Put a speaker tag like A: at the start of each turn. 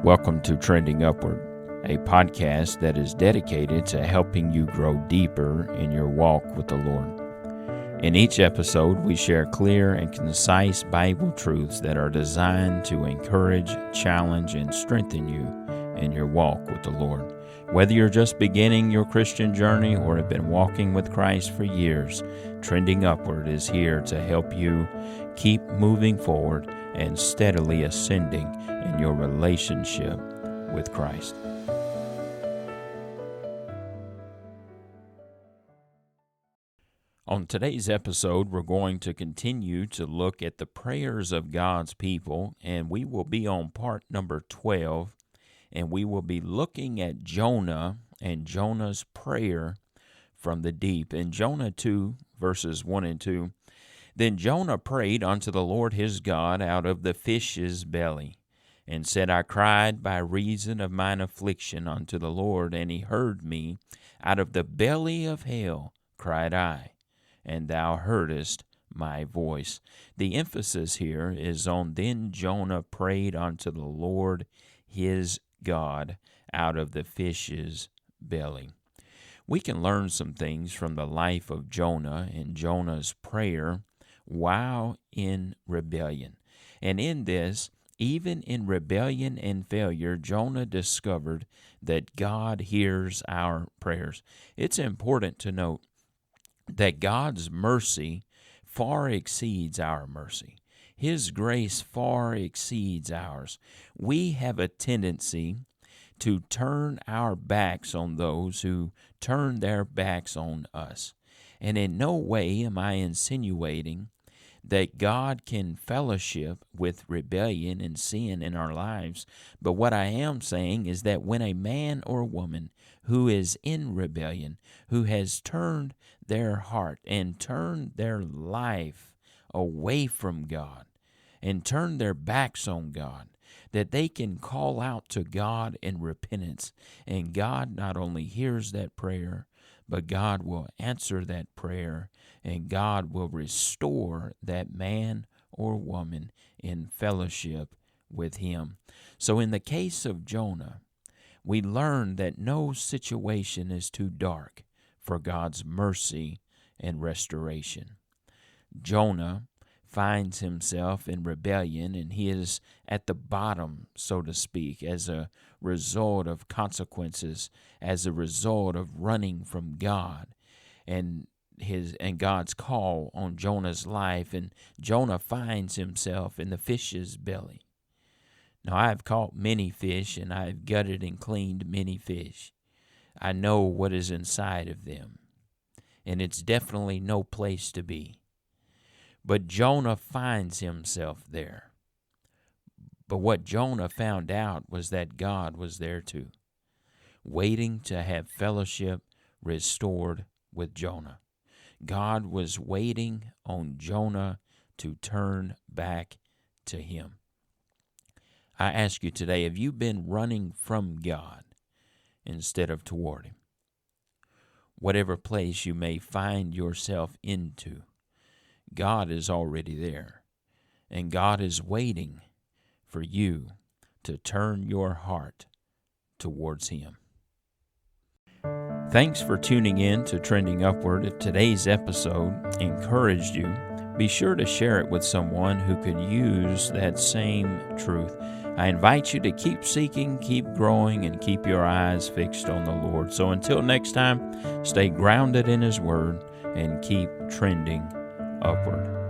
A: Welcome to Trending Upward, a podcast that is dedicated to helping you grow deeper in your walk with the Lord. In each episode, we share clear and concise Bible truths that are designed to encourage, challenge, and strengthen you in your walk with the Lord. Whether you're just beginning your Christian journey or have been walking with Christ for years, Trending Upward is here to help you keep moving forward and steadily ascending in your relationship with Christ. On today's episode, we're going to continue to look at the prayers of God's people, and we will be on part number 12, and we will be looking at Jonah and Jonah's prayer from the deep. In Jonah 2, verses 1 and 2, Then Jonah prayed unto the Lord his God out of the fish's belly, and said, I cried by reason of mine affliction unto the Lord, and he heard me. Out of the belly of hell cried I, and thou heardest my voice. The emphasis here is on then Jonah prayed unto the Lord his God out of the fish's belly. We can learn some things from the life of Jonah and Jonah's prayer while in rebellion. And in this, even in rebellion and failure, Jonah discovered that God hears our prayers. It's important to note that God's mercy far exceeds our mercy. His grace far exceeds ours. We have a tendency to turn our backs on those who turn their backs on us. And in no way am I insinuating that God can fellowship with rebellion and sin in our lives. But what I am saying is that when a man or woman who is in rebellion, who has turned their heart and turned their life away from God and turned their backs on God, that they can call out to God in repentance, and God not only hears that prayer, but God will answer that prayer, and God will restore that man or woman in fellowship with Him. So in the case of Jonah, we learn that no situation is too dark for God's mercy and restoration. Jonah finds himself in rebellion, and he is at the bottom, so to speak, as a result of consequences, as a result of running from God and God's call on Jonah's life. And Jonah finds himself in the fish's belly. Now, I have caught many fish, and I have gutted and cleaned many fish. I know what is inside of them, and it's definitely no place to be. But Jonah finds himself there. But what Jonah found out was that God was there too, waiting to have fellowship restored with Jonah. God was waiting on Jonah to turn back to Him. I ask you today, have you been running from God instead of toward Him? Whatever place you may find yourself into, God is already there, and God is waiting for you to turn your heart towards Him. Thanks for tuning in to Trending Upward. If today's episode encouraged you, be sure to share it with someone who could use that same truth. I invite you to keep seeking, keep growing, and keep your eyes fixed on the Lord. So until next time, stay grounded in His Word and keep trending upward.